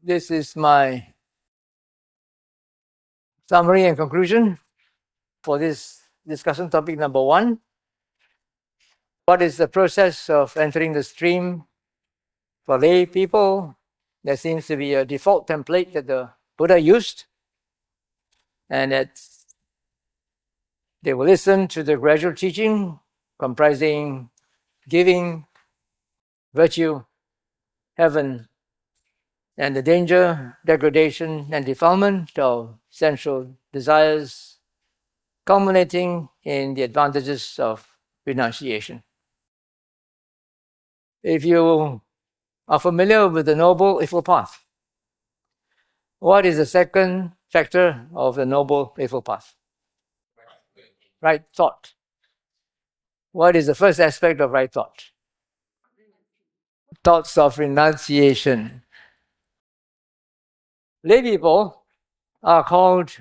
This is my summary and conclusion for this discussion topic number 1. What is the process of entering the stream for lay people? There seems to be a default template that the Buddha used, and that they will listen to the gradual teaching comprising giving, virtue, heaven, and the danger, degradation, and defilement of sensual desires, culminating in the advantages of renunciation. If you are familiar with the Noble Eightfold Path, what is the second factor of the Noble Eightfold Path? Right thought. What is the first aspect of right thought? Thoughts of renunciation. Lay people are called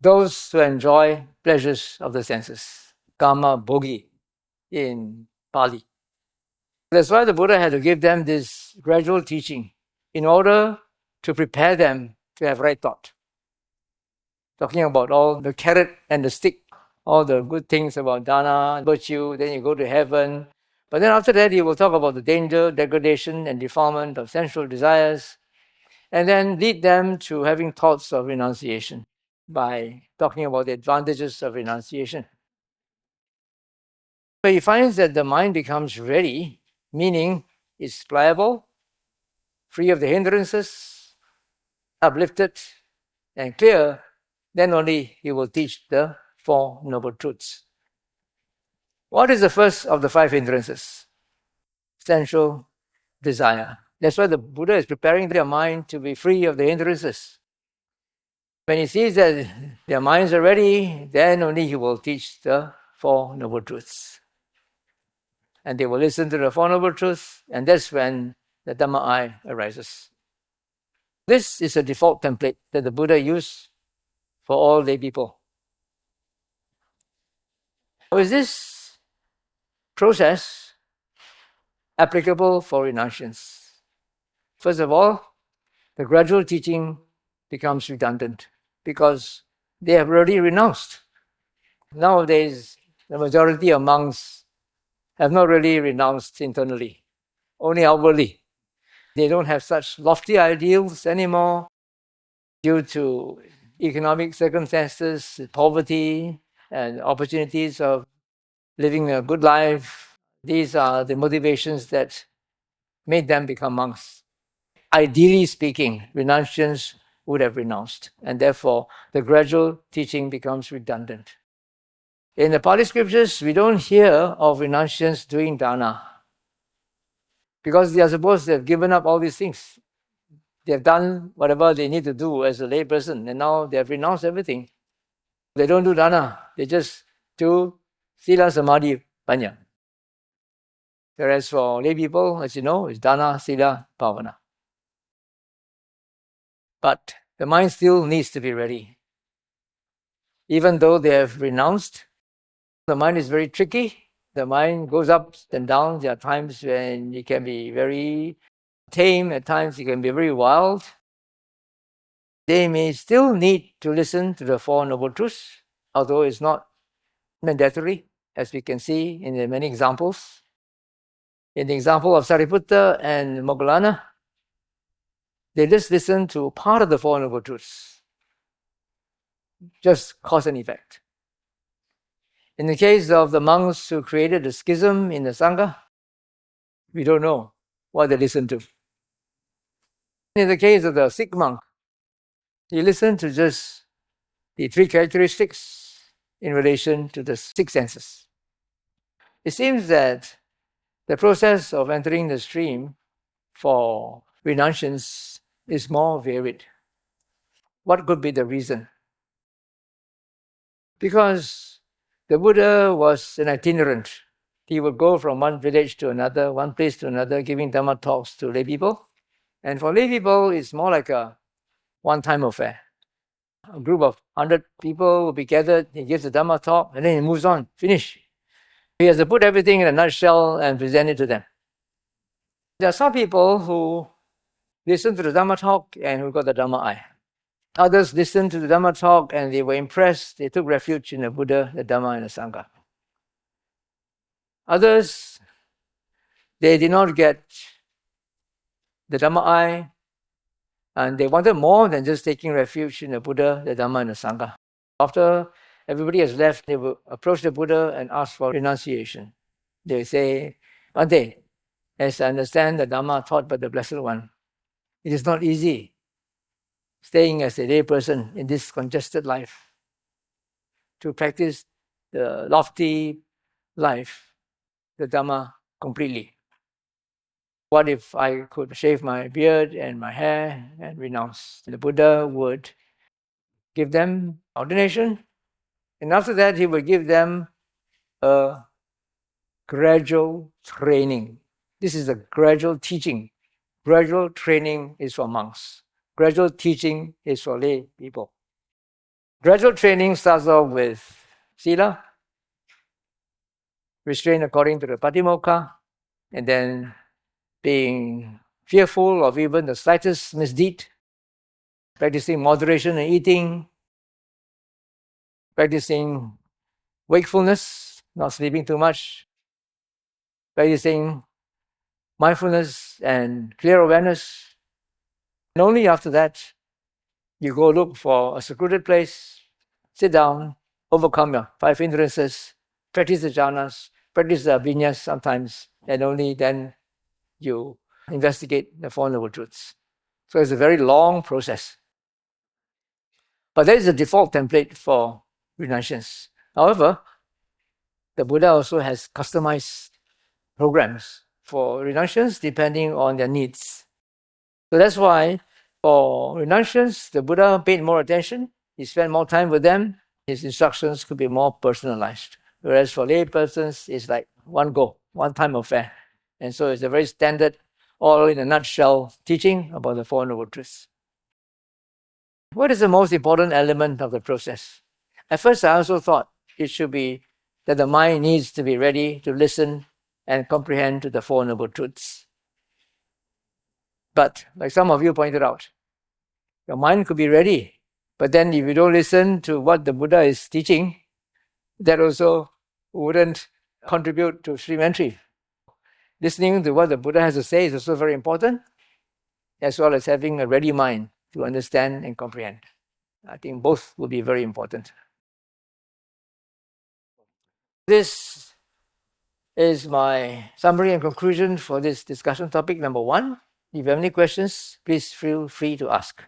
those who enjoy pleasures of the senses, kama bhogi in Pali. That's why the Buddha had to give them this gradual teaching in order to prepare them to have right thought. Talking about all the carrot and the stick, all the good things about dana, virtue, then you go to heaven. But then after that, he will talk about the danger, degradation, and defilement of sensual desires, and then lead them to having thoughts of renunciation by talking about the advantages of renunciation. So he finds that the mind becomes ready, meaning it's pliable, free of the hindrances, uplifted, and clear, then only he will teach the Four Noble Truths. What is the first of the 5 hindrances? Sensual desire. That's why the Buddha is preparing their mind to be free of the hindrances. When he sees that their minds are ready, then only he will teach the Four Noble Truths. And they will listen to the Four Noble Truths, and that's when the Dhamma-Eye arises. This is a default template that the Buddha used for all lay people. Is this process applicable for renunciants? First of all, the gradual teaching becomes redundant because they have already renounced. Nowadays, the majority of monks have not really renounced internally, only outwardly. They don't have such lofty ideals anymore due to economic circumstances, poverty, and opportunities of living a good life. These are the motivations that made them become monks. Ideally speaking, renunciants would have renounced, and therefore the gradual teaching becomes redundant. In the Pali scriptures, we don't hear of renunciants doing dana because they are supposed to have given up all these things. They have done whatever they need to do as a lay person, and now they have renounced everything. They don't do dana, they just do sila, samadhi, panya. Whereas for lay people, as you know, it's dana, sila, bhavana. But the mind still needs to be ready. Even though they have renounced, the mind is very tricky. The mind goes up and down. There are times when it can be very tame, at times it can be very wild. They may still need to listen to the Four Noble Truths, although it's not mandatory, as we can see in the many examples. In the example of Sariputta and Moggallana, they just listen to part of the Four Noble Truths, just cause and effect. In the case of the monks who created the schism in the Sangha, we don't know what they listened to. In the case of the Sikh monk, he listened to just the 3 characteristics in relation to the 6 senses. It seems that the process of entering the stream for renunciants is more varied. What could be the reason? Because the Buddha was an itinerant. He would go from one village to another, one place to another, giving Dhamma talks to lay people. And for lay people, it's more like a one-time affair. A group of 100 people will be gathered, he gives the Dhamma talk, and then he moves on, finish. He has to put everything in a nutshell and present it to them. There are some people who listened to the Dhamma talk and who got the Dhamma-Eye. Others listened to the Dhamma talk and they were impressed. They took refuge in the Buddha, the Dhamma, and the Sangha. Others, they did not get the Dhamma-Eye and they wanted more than just taking refuge in the Buddha, the Dhamma, and the Sangha. After everybody has left, they will approach the Buddha and ask for renunciation. They say, Bhante, as I understand the Dhamma taught by the Blessed One, it is not easy staying as a lay person in this congested life to practice the lofty life, the Dhamma, completely. What if I could shave my beard and my hair and renounce? The Buddha would give them ordination, and after that he would give them a gradual training. This is a gradual teaching. Gradual training is for monks. Gradual teaching is for lay people. Gradual training starts off with sila, restraint according to the Patimokkha, and then being fearful of even the slightest misdeed, practicing moderation in eating, practicing wakefulness, not sleeping too much, practicing mindfulness and clear awareness. And only after that, you go look for a secluded place, sit down, overcome your 5 hindrances, practice the jhanas, practice the abhinyas sometimes, and only then you investigate the Four Noble Truths. So it's a very long process. But that is the default template for renunciants. However, the Buddha also has customized programs for renunciants depending on their needs. So that's why for renunciants, the Buddha paid more attention. He spent more time with them. His instructions could be more personalized. Whereas for lay persons, it's like one go, one time affair. And so it's a very standard, all in a nutshell, teaching about the Four Noble Truths. What is the most important element of the process? At first, I also thought it should be that the mind needs to be ready to listen and comprehend to the Four Noble Truths. But, like some of you pointed out, your mind could be ready, but then if you don't listen to what the Buddha is teaching, that also wouldn't contribute to stream entry. Listening to what the Buddha has to say is also very important, as well as having a ready mind to understand and comprehend. I think both will be very important. This is my summary and conclusion for this discussion topic number 1. If you have any questions, please feel free to ask.